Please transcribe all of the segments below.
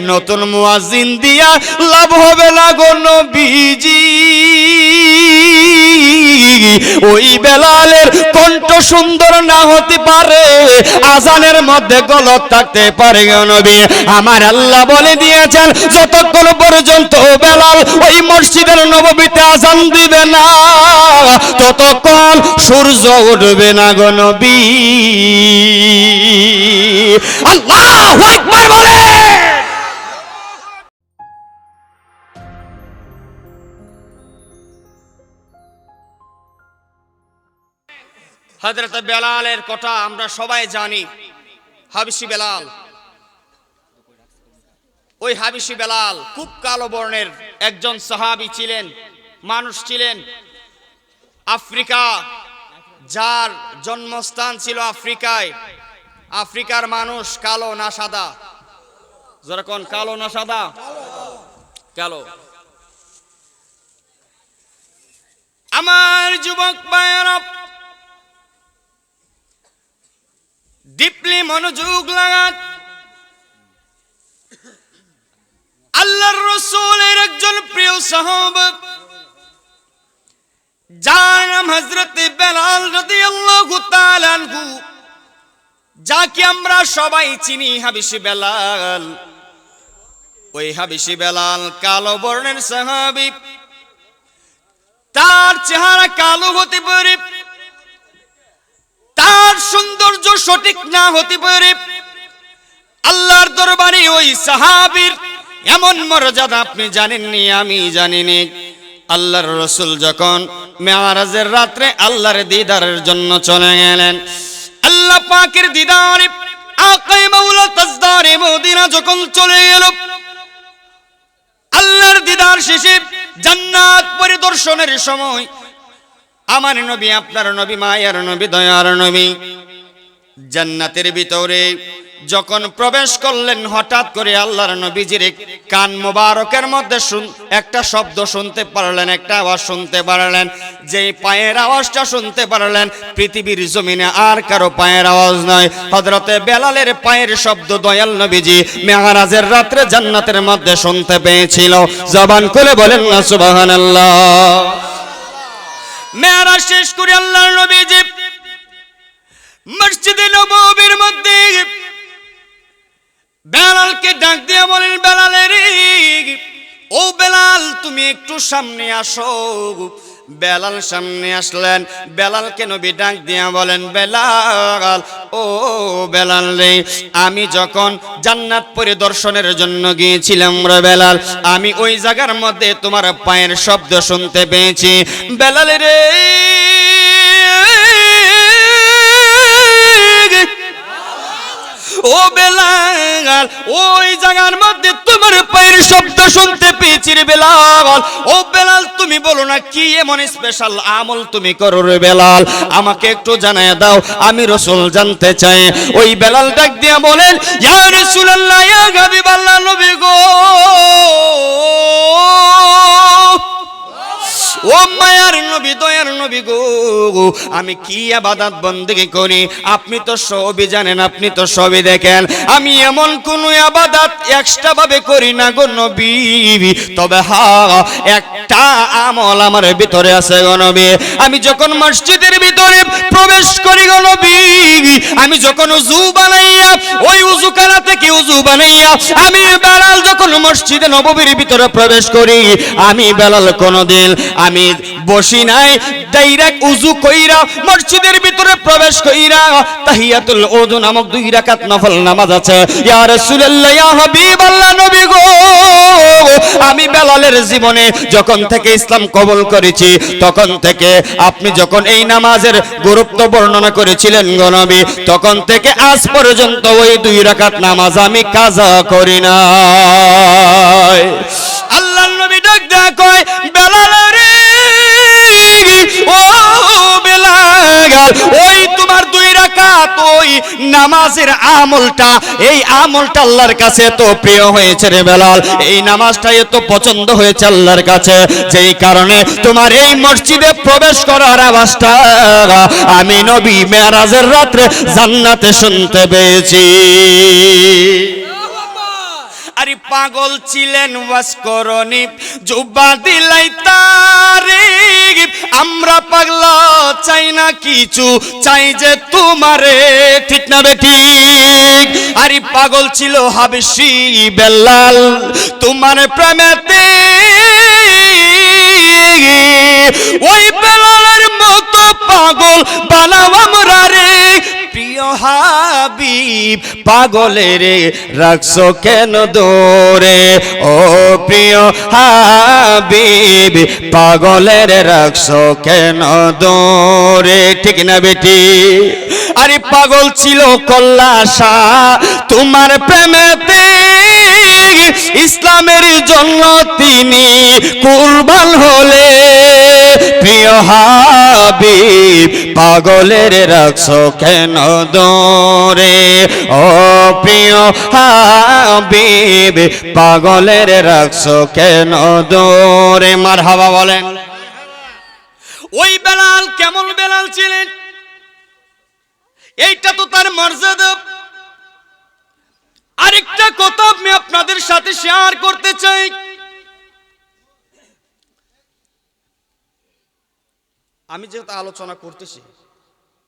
নতুন মুয়াজ্জিন দিয়া লাভ হবে না গো নবীজি। ওই বেলালের কণ্ঠ সুন্দর না হতে পারে, আজানের মধ্যে গলত থাকতে পারে গো নবী। আমার আল্লাহ বলে দিয়েছেন যতক্ষণ পর্যন্ত বেলাল ওই মসজিদের নববীতে আজান দিবে না ততক্ষণ সূর্য উঠবে না গো নবী। আল্লাহু আকবার বলে। হযরত বেলালের কথা আমরা সবাই জানি, হাবশী বেলাল। ওই হাবশী বেলাল খুব কালো বর্ণের একজন সাহাবী ছিলেন, মানুষ ছিলেন। আফ্রিকা, যার জন্মস্থান ছিল আফ্রিকায়। আফ্রিকার মানুষ কালো না সাদা? যেরকম কালো না সাদা? কালো। আমার যুবক ভাইয়েরা, ডিপলি মনোযোগ লাগান। আল্লাহর রাসূলের একজন প্রিয় সাহাবা, যার নাম হযরত বেলাল রাদিয়াল্লাহু তাআলা আনহু, যাকে আমরা সবাই চিনি হাবশী বেলাল। ওই হাবশী বেলাল কালো বর্ণের সাহাবী। তার চেহারা কালো হতে পারে, তার সৌন্দর্য সঠিক না হতে পারে, আল্লাহর দরবারে ওই সাহাবীর এমন মর্যাদা আপনি জানেননি, আমি জানিনি। আল্লাহর রাসূল যখন মেরাজের রাতে আল্লাহর দিদারের জন্য চলে গেলেন, আল্লাহ পাকের দিদারে আকায়ে মাওলা তাজদারে মদিনা যখন চলে গেল, আল্লাহর দিদার শেষে জান্নাত পরিদর্শনের সময় আমার নবী, আপনার নবী, মায়ার নবী, দয়ার নবী জান্নাতের ভিতরে যখন প্রবেশ করলেন, হঠাৎ করে আল্লাহর নবীজির কান মোবারকের মধ্যে একটা শব্দ শুনতে পারলেন, একটা আওয়াজ শুনতে পারলেন। যে পায়ের আওয়াজটা শুনতে পারলেন, পৃথিবীর জমিনে আর কারো পায়ের আওয়াজ নয়, হযরতে বেলালের পায়ের শব্দ দয়াল নবীজি মেরাজের রাতে জান্নাতের মধ্যে শুনতে পেয়েছিল। জবান খুলে বলেন না সুবহানাল্লাহ। মেরাজ শেষ করে আল্লাহর নবীজি মসজিদে নববীর মধ্যে বেলালকে ডাক দিয়ে বলেন, বেলাল রে, ও বেলাল তুমি একটু সামনে আসো। বেলাল সামনে আসলেন। বেলালকে নবী ডাক দিয়ে বলেন, বেলাল, ও বেলাল রে, আমি যখন জান্নাত পরিদর্শনের জন্য গিয়েছিলাম রে বেলাল, আমি ওই জায়গার মধ্যে তোমার পায়ের শব্দ শুনতে পেয়েছি। বেলাল রে, ও বেলাল, ওই জায়গার মধ্যে তোমার পায়ের শব্দ শুনতে পেয়েছি রে বেলাল। ও বেলাল, তুমি বলো না কি এমন স্পেশাল আমল তুমি করো রে বেলাল, আমাকে একটু জানায় দাও, আমি রাসূল জানতে চাই। ওই বেলাল ডাক দিয়া বলেন, ইয়া রাসূলুল্লাহ, ইয়া হাবিবাল্লাহ, নবী গো, ও মায়ার নবী, দয়ার নবী গো, আমি কি ইবাদত বন্দেগী করি আপনি তো সবই জানেন, আপনি তো সবই দেখেন। আমি এমন কোন ইবাদত এক্সট্রা ভাবে করি না গো নবী, তবে হ্যাঁ, একটা আমল আমার ভিতরে আছে গো নবী। আমি যখন মসজিদের ভিতরে প্রবেশ করি গো নবী, আমি যখন ওযু বানাইয়া, ওই ওযুখানা থেকে ওযু বানাইয়া আমি বেলাল যখন মসজিদে নববীর ভিতরে প্রবেশ করি, আমি বেলাল কোনদিন আমি বসি নাই, ডাইরেক্ট ওযু কইরা মসজিদের ভিতরে প্রবেশ কইরা তাহিয়াতুল ওযু নামক 2 রাকাত নফল নামাজ আছে। ইয়া রাসূলুল্লাহ, ইয়া হাবিবাল্লাহ, নবী গো, আমি বেলালের জীবনে যখন থেকে ইসলাম কবুল করেছি, তখন থেকে আপনি যখন এই নামাজের গুরুত্ব বর্ণনা করেছিলেন গো নবী, তখন থেকে আজ পর্যন্ত ওই 2 রাকাত নামাজ আমি কাজা করি না। আল্লাহর নবী ডাক দেয়া কয়, বেলাল রে, ও বেলাল, ওই তোমার 2 রাকাত ওই নামাজের আমলটা, এই আমলটা আল্লাহর কাছে তো প্রিয় হয়েছে রে বেলাল, এই নামাজটা এত পছন্দ হয়েছে আল্লাহর কাছে, যেই কারণে তোমার এই মসজিদে প্রবেশ করার আওয়াজটা আমি নবী মেরাজের রাতে জান্নাতে শুনতে পেয়েছি। আরে পাগল ছিলেন ওয়াসকরণী জুব্বা দিলাই তারে আমরা পাগলা চাই না কিছু চাই যে তোমারে ঠিক না বেঠিক আরে পাগল ছিল হাবশি বেলাল তোমার প্রেমেতে ওই বেলালের মতো পাগল বানাও আমরা রে প্রিয় হাবিব পাগলের রাখছো কেন দূরে ও প্রিয় হাবিব পাগলের রাখছো কেন দূরে ঠিক না বেটি আরে পাগল ছিল কল্লাশা তোমার প্রেমেতে ইসলামের জন্য তিনি কুরবান হলে প্রিয় হাবিব পাগলের রাখছো কেন দূরে ও প্রিয় হাবিব পাগলের রাখছো কেন দূরে মারহাবা বলেন ওই বেলাল কেমন বেলাল ছিলেন এইটা তো তার মর্যাদা আরেকটা কথা আমি আপনাদের সাথে শেয়ার করতে চাই আমি যেহেতু আলোচনা করতেছি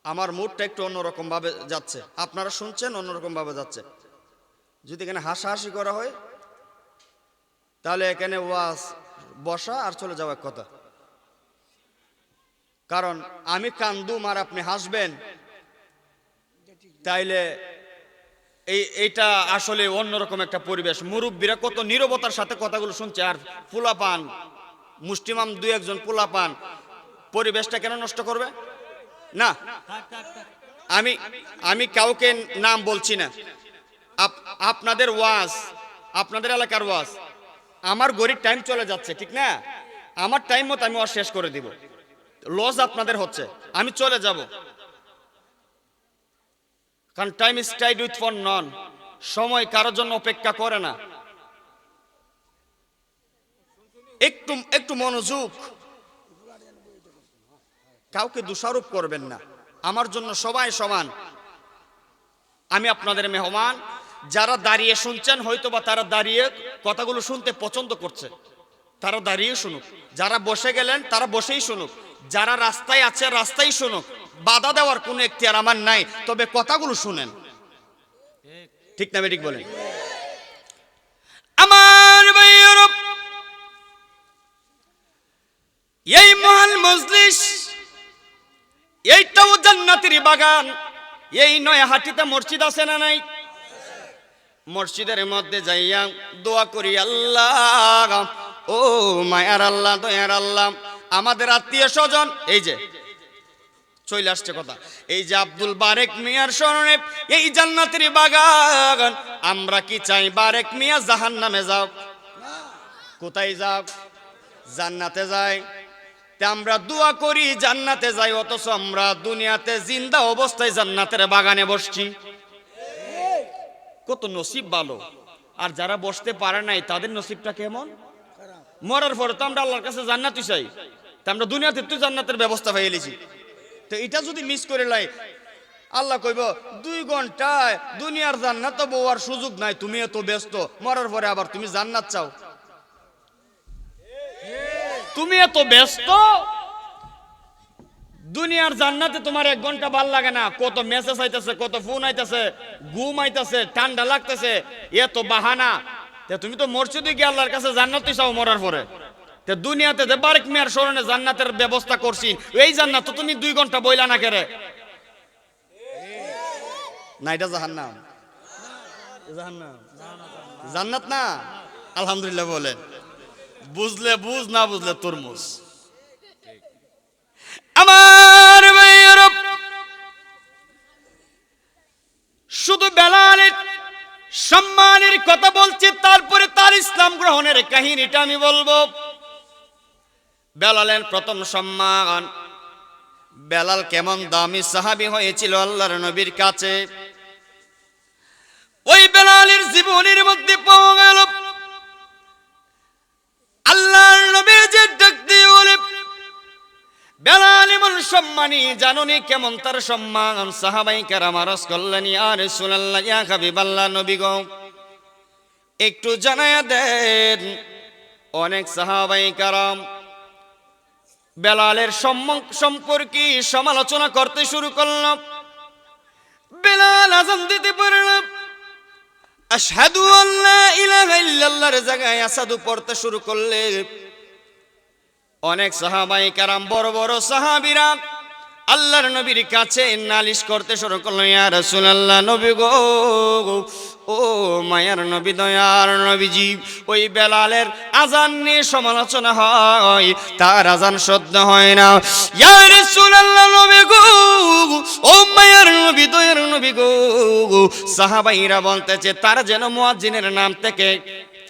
আমার মুডটা একটু অন্যরকম ভাবে যাচ্ছে আপনারা শুনছেন অন্যরকম ভাবে যাচ্ছে যদি এখানে হাসাহাসি করা হয় তাহলে এখানে ওয়াজ বসা আর চলে যাওয়ার কথা কারণ আমি কান্দুম আর আপনি হাসবেন তাইলে এইটা আসলে অন্যরকম একটা পরিবেশ মুরব্বীরা কত নীরবতার সাথে কথাগুলো শুনছে আর পোলাপান মুষ্টিমাম দুই একজন পোলাপান পরিবেশটা কেন নষ্ট করবে না আমি কাউকে নাম বলছি না আপনাদের ওয়াজ আপনাদের এলাকার ওয়াজ আমার গরিব টাইম চলে যাচ্ছে ঠিক না আমার টাইম মতো আমি ওয়াজ শেষ করে দিব লস আপনাদের হচ্ছে আমি চলে যাব কারণ time is tide with for none সময় কারোর জন্য অপেক্ষা করে না একটু মনোযোগ কাউকে দোষারোপ করবেন না আমার জন্য সবাই সমান আমি আপনাদের মেহমান যারা দাঁড়িয়ে শুনছেন হয়তোবা তারা দাঁড়িয়ে কথাগুলো শুনতে পছন্দ করছে তারা দাঁড়িয়ে শুনুক যারা বসে গেলেন তারা বসেই শুনুক যারা রাস্তায় আছে রাস্তায় শুনুক বাধা দেওয়ার কোনো এখতিয়ার আমার নাই তবে কথাগুলো শুনেন ঠিক না ঠিক বলেন আমার ভাইয়েরা এই মহান মজলিস এইটাও জান্নাতের বাগান এই নয়াহাটিতে মসজিদ আছে না নাই মসজিদের মধ্যে যাইয়া দোয়া করি আল্লাহ ও মায়ার আল্লাহ দয়ার আল্লাহ আমাদের আত্মীয় স্বজন এই যে চলে আসছে কথা এই যে আব্দুল বারেক মিয়ার স্মরণে এই জান্নাতের বাগান আমরা কি চাই বারেক মিয়া জাহান্নামে যাও কোথায় যাও জান্নাতে যায় তে আমরা দোয়া করি জান্নাতে যাই অথচ আমরা দুনিয়াতে জিন্দা অবস্থায় জান্নাতের বাগানে বসছি কত নসিব ভালো আর যারা বসতে পারে নাই তাদের নসিবটা কেমন মরার পরে তো আমরা আল্লাহর কাছে জান্নাতই চাই তা আমরা দুনিয়াতে তো জান্নাতের ব্যবস্থা হয়ে গেছি তো এটা যদি মিস করে লাই আল্লাহ কইব 2 ঘন্টায় দুনিয়ার জান্নাত বউয়ার সুযোগ নাই তুমি এত ব্যস্ত মরার পরে আবার তুমি জান্নাত চাও তুমি এত ব্যস্ত দুনিয়ার জান্নাতে তোমার 1 ঘন্টা ভাল লাগে না কত মেসেজ আইতাছে কত ফোন আইতাছে ঘুম আইতাছে ঠান্ডা লাগতেছে এত বাহানা তে তুমি তো মসজিদে গিয়ে আল্লাহর কাছে জান্নাতই চাও মরার পরে তে দুনিয়াতে যে বারেক মিয়ার স্মরণে জান্নাতের ব্যবস্থা করছি এই জান্নাত তো তুমি 2 ঘন্টা বইলা না করে না এটা জাহান্নাম জান্নাত না আলহামদুলিল্লাহ বলেন বুঝলে বুঝ না বুঝলে তরমুজ আমার ভাইয়েরা শুধু বেলালের সম্মানের কথা বলছি তারপরে তার ইসলাম গ্রহণের কাহিনীটা আমি বলবো বেলালের প্রথম সম্মান বেলাল কেমন দামি সাহাবী হয়েছিল আল্লাহর নবীর কাছে ওই বেলালের জীবনের মধ্যে পাওয়া গেল আল্লাহর নবী যে ডাক দিয়ে বলে বেলাল এমন সম্মানী জানুনি কেমন তার সম্মান সাহাবায়ে কেরাম আরজ করলেন ইয়া রাসূলুল্লাহ ইয়া হাবিবাল্লাহ নবী গো একটু জানায়া দেন। অনেক সাহাবায়ে কারাম বেলালের সম্পর্কে সমালোচনা করতে শুরু করল। বেলাল আযান দিতে পারল, আশহাদু আল্লা ইলাহা ইল্লাল্লাহর জায়গায় আসাদু পড়তে শুরু করলে অনেক সাহাবায়ে কেরাম বড় বড় সাহাবীরা আল্লাহর নবীর কাছে নালিশ করতে শুরু করলো, ইয়া রাসূলুল্লাহ, নবী গো, ও মায়ার নবী, দয়ার নবীজি, ওই বেলালের আজান নিয়ে সমালোচনা হয়, তার আজান শুদ্ধ হয় না। ইয়া রাসূলুল্লাহ, নবী গো, ও মায়ার নবী, দয়ার নবী গো, সাহাবাইরা বলতেছে তার যেন মুয়াজ্জিনের নাম থেকে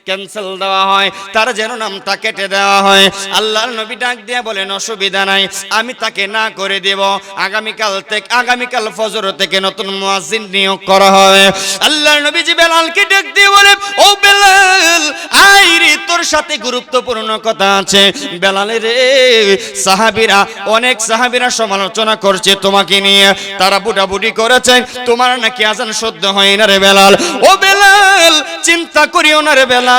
ক্যান্সেল দেওয়া হয়, তার যেন নামটা কেটে দেওয়া হয়। আল্লাহর নবী ডাক দিয়া বলেন, অসুবিধা নাই, আমি তাকে না করে দেব, আগামীকাল ফজর থেকে নতুন মুয়াজ্জিন নিয়োগ করা হবে। আল্লাহর নবীজি বেলালকে ডাক দিয়ে বলে, ও বেলাল, আই রে, তোর সাথে গুরুত্বপূর্ণ কথা আছে। বেলালে রে, অনেক সাহাবীরা সমালোচনা করছে তোমাকে নিয়ে, তারা বুটাবুটি করেছে, তোমার নাকি আজান শুদ্ধ হয় না রে বেলাল। ও বেলাল, চিন্তা করিও না রে বেলাল,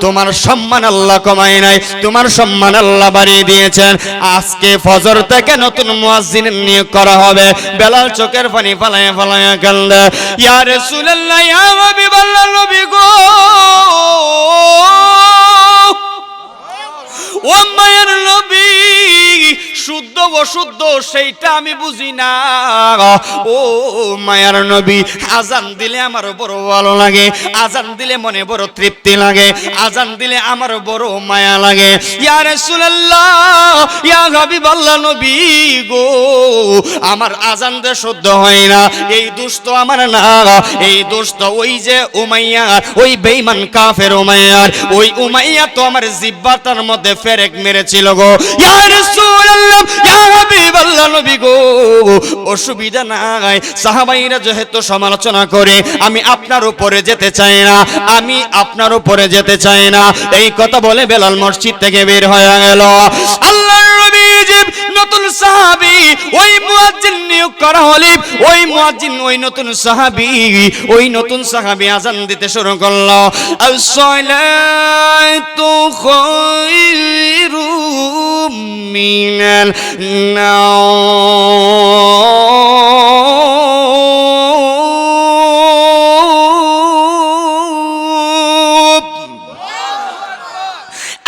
তোমার সম্মান আল্লাহ কমায় নাই, তোমার সম্মান আল্লাহ বাড়িয়ে দিয়েছেন। আজকে ফজর থেকে নতুন মুয়াজ্জিন নিয়োগ করা হবে। বেলাল চোখের পানি ফালায়া ফালায়া কান্দে, ইয়া রাসূলুল্লাহ, ইয়া হাবিবাল্লাহ, নবী গো, ও মায়ের নবী, শুদ্ধ অশুদ্ধ সেইটা আমি বুঝি না। ও মায়ার নবী, আজান দিলে আমার বড় ভালো লাগে, আজান দিলে মনে বড় তৃপ্তি লাগে, আজান দিলে আমার বড় মায়া লাগে। ইয়া রাসূলুল্লাহ, ইয়া হাবিবাল্লাহ, নবী গো, আমার আজান দে শুদ্ধ হয় না, এই দোষ তো আমার না, এই দোষ তো ওই যে উমাইয়ার, ওই বেঈমান কাফের উমাইয়ার। ওই উমাইয়া তো আমার জিহ্বাটার মধ্যে ফেরেক মেরেছিল গো। ইয়া রাসূলুল্লাহ, ইয়া হাবিবাল্লাহ, নবী গো, অসুবিধা নাই, সাহাবাইরা যেহেতু সমালোচনা করে, আমি আপনার উপরে যেতে চাই না, আমি আপনার উপরে যেতে চাই না। এই কথা বলে বেলাল মসজিদ থেকে বের হয়ে গেল। আল্লাহর নবী যে নতুন সাহাবী, ওই মুয়াজ্জিন নিয়োগ করা হলে ওই মুয়াজ্জিন, ওই নতুন সাহাবী আযান দিতে শুরু করলো, আসসালাতু খায়রুম মিনাল নাওম।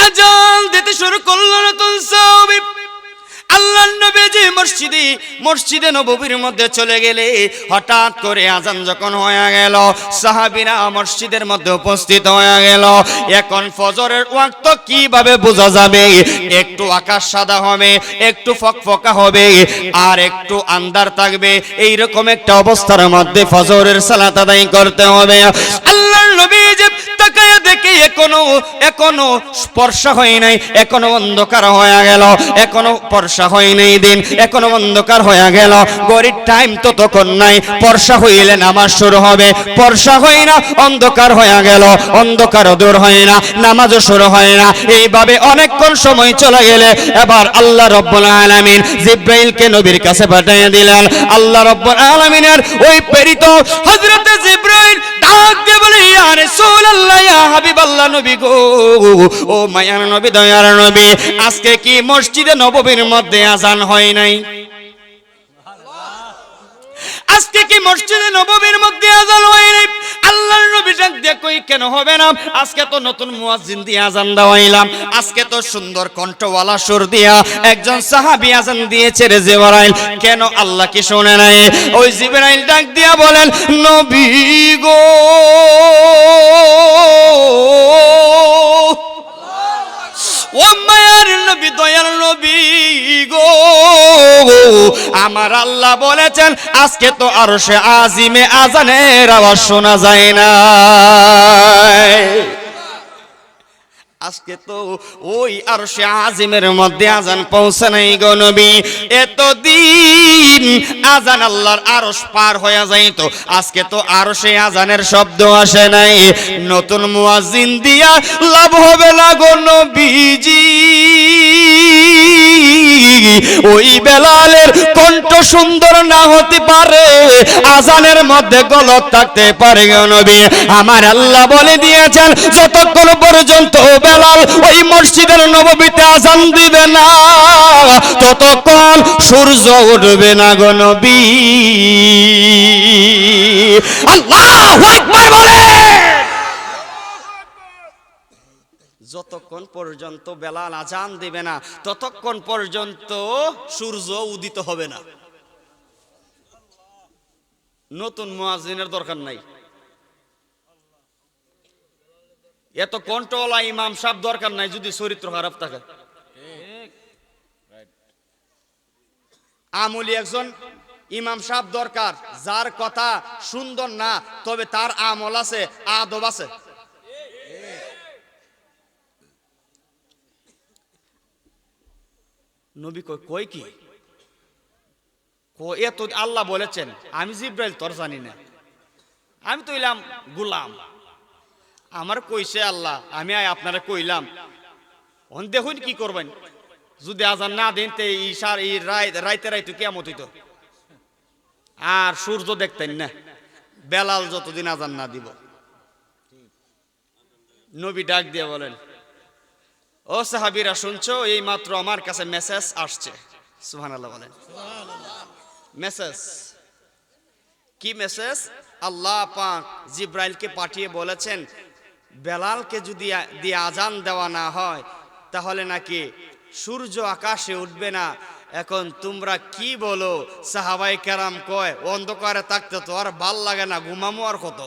আযান দিতে শুরু করলো নতুন সাহাবী। আল্লাহর নবীজি মসজিদে নববীর মধ্যে চলে গেলে হঠাৎ করে আজান যখন হয়ে গেল, সাহাবীরা মসজিদের মধ্যে উপস্থিত হয়ে গেল। এখন ফজরের ওয়াক্ত কিভাবে বোঝা যাবে? একটু আকাশ সাদা হবে, একটু ফকফকা হবে, আর একটু আন্ধার থাকবে, এইরকম একটা অবস্থার মধ্যে ফজরের সালাত আদায় করতে হবে। আল্লাহর নবীজি তাকায় দেখে এখনো স্পর্শ হয় নাই, এখনো অন্ধকার হয়ে গেল, এখনো পর্ষা হয় নাই দিন, এখনো অন্ধকার হয়ে গেল। গরিব টাইম তো তখন নাই, পর্ষা হইলে নামাজ শুরু হবে, পর্ষা হয় না, অন্ধকার হয়ে গেল, অন্ধকারও দূর হয় না, নামাজও শুরু হয় না। এইভাবে অনেকক্ষণ সময় চলে গেলে এবার আল্লাহ রাব্বুল আলামিন জিবরাইলকে নবীর কাছে পাঠিয়ে দিলেন। আল্লাহ রাব্বুল আলামিনের ওই প্রেরিত হযরতে জিবরাইল ডাক দিয়ে বলে, ইয়া রাসূলুল্লাহ, ইয়া হাবিবাল্লাহ, নবী গো, ও মায়ার নবী, দয়ার নবী, আজকে কি মসজিদে নববীর মধ্যে আজান হয় নাই? আজকে কি মসজিদে নববীর মধ্যে আজান হয় নাই? আল্লাহর নবী ডাক দিয়ে কই, কেন হবে না? আজকে তো নতুন মুয়াজ্জিন দিয়ে আজান দেওয়াইলাম, আজকে তো সুন্দর কণ্ঠওয়ালা সুর দিয়া একজন সাহাবী আজান দিয়েছে রে জিবরাইল, কেন আল্লাহ কি শুনে নাই? ওই জিবরাইল ডাক দিয়া বলেন, নবী গো, ও মায়ার নবী, দয়ার নবী গো, আমার আল্লাহ বলেছেন আজকে তো আরশে আজিমে আজানের আওয়াজ শোনা যায় না। আজকে তো ওই আরশে আজিমের মধ্যে আজান পৌঁছে নাই গো নবী। এতদিন আজান আল্লাহর আরশ পার হয়ে যাইতো, আজকে তো আরশে আজানের শব্দ আসে নাই। নতুন মুয়াজ্জিন দিয়া লাভ হবে না গো নবীজি। ওই বেলালের কণ্ঠ সুন্দর না হতে পারে, আজানের মধ্যে গলত থাকতে পারে গো নবী। আমার আল্লাহ বলে দিয়েছেন যতক্ষণ পর্যন্ত বেলাল ওই মসজিদের নববীতে আজান দিবে না ততক্ষণ সূর্য উঠবে না গো নবী। আল্লাহু আকবার বলে। যতক্ষণ পর্যন্ত বেলাল আজান দিবে না ততক্ষণ পর্যন্ত সূর্য উদিত হবে না। নতুন মুয়াজ্জিনের দরকার নাই, এত কন্ট্রোলা ইমাম সাহেব দরকার নাই যদি চরিত্র খারাপ থাকে। আমলি একজন ইমাম সাহেব দরকার যার কথা সুন্দর না তবে তার আমল আছে, আদব আছে। নবী কই কি এত আল্লাহ বলেছেন আমি জিব্রাইল তোর জানি না, আমি তো ইলাম গুলাম, আমার কইছে আল্লাহ, আমি আপনারা কইলাম দেখুন কি করবেন। যদি আজান না দেন তে ঈশার এই রাইতে রাইতে কিয়ামত হইত, আর সূর্য দেখতেন না বেলাল যতদিন আজান না দিব। নবী ডাক দিয়ে বলেন, ও সাহাবীরা শুনছো, এই মাত্র আমার কাছে মেসেজ আসছে। সুবহানাল্লাহ বলেন। মেসেজ কি মেসেজ? আল্লাহ পাক জিব্রাইলকে পাঠিয়ে বলেছেন বেলালকে যদি দিয়ে আজান দেওয়া না হয় তাহলে নাকি সূর্য আকাশে উঠবে না। এখন তোমরা কি বলো? সাহাবায়ে কেরাম কয় অন্ধকারে থাকতে তো আর ভাল লাগে না, ঘুমামো আর কত।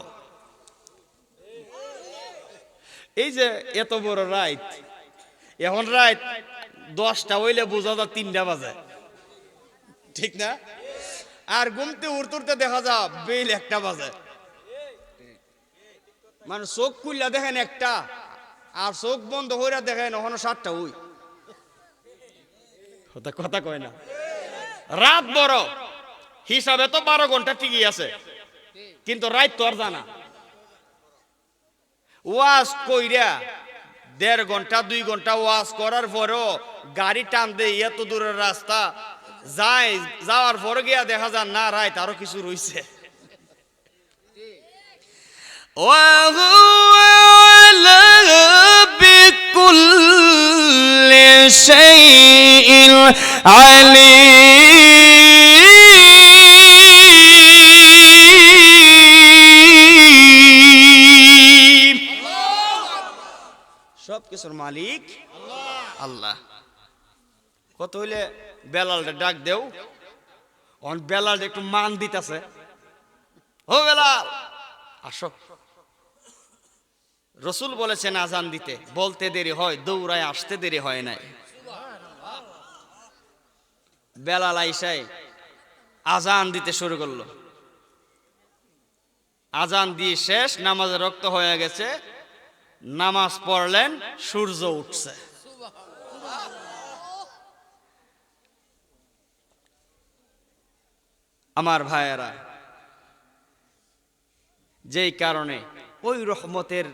এই যে এত বড় রাত, এখন রাত 10টা হইলে বোঝা যায় 3টা বাজে, ঠিক না? আর ঘুমতে উঠতে দেখা যায় বেল 1টা বাজে। মানে চোখ খুললা দেখেন 1টা, আর চোখ বন্ধ হইরা দেখেন ওখানে 7টা। ওই কথা কয় না, রাত বড় হিসাবে তো 12 ঘন্টা ঠিকই আছে, কিন্তু রাত তো আর জানা। ওয়াজ কইরা 1.5 ঘন্টা 2 ঘন্টা ওয়াজ করার পরও গাড়ি টান দেয় এত দূরের রাস্তা যায়, যাওয়ার পরে গিয়া দেখা যায় না রাত আরো কিছু রইছে। বিকুল্লি শাইইন আলীম। সব কিছুর মালিক আল্লাহ। কত হইলে বেলালটা ডাক দেও, বেলাল একটু মান দিতেছে, ও বেলাল আসো। রসুল বলেছেন আজান দিতে, বলতে দেরি হয়, দৌড়ায় আসতে দেরি হয় নাই। বেলাল আইসাই আজান দিতে শুরু করলো। আজান দিয়ে শেষ, নামাজের রক্ত হয়ে গেছে, নামাজ পড়লেন, সূর্য উঠছে। আমার ভাইয়েরা, যেই কারণে ওই রহমতের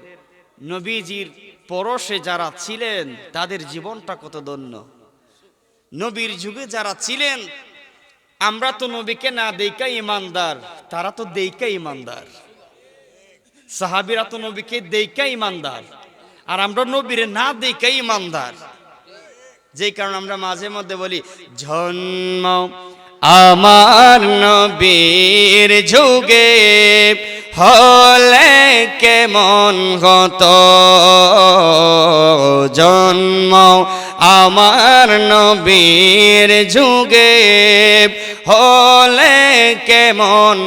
নবীজির পরশে যারা ছিলেন তাদের জীবনটা কত ধন্য। নবীর যুগে যারা ছিলেন, আমরা তো নবীকে না দেইকা ইমানদার, তারা তো দেইকা ইমানদার। সাহাবীরা তো নবীকে দেইকা ইমানদার, আর আমরা নবীরে না দেইকা ইমানদার। যেই কারণে আমরা মাঝে মধ্যে বলি জন্ম আমার নবীর যুগে হলে কেমন হতো, জন্ম আমার নবীর যুগে হলে কেমন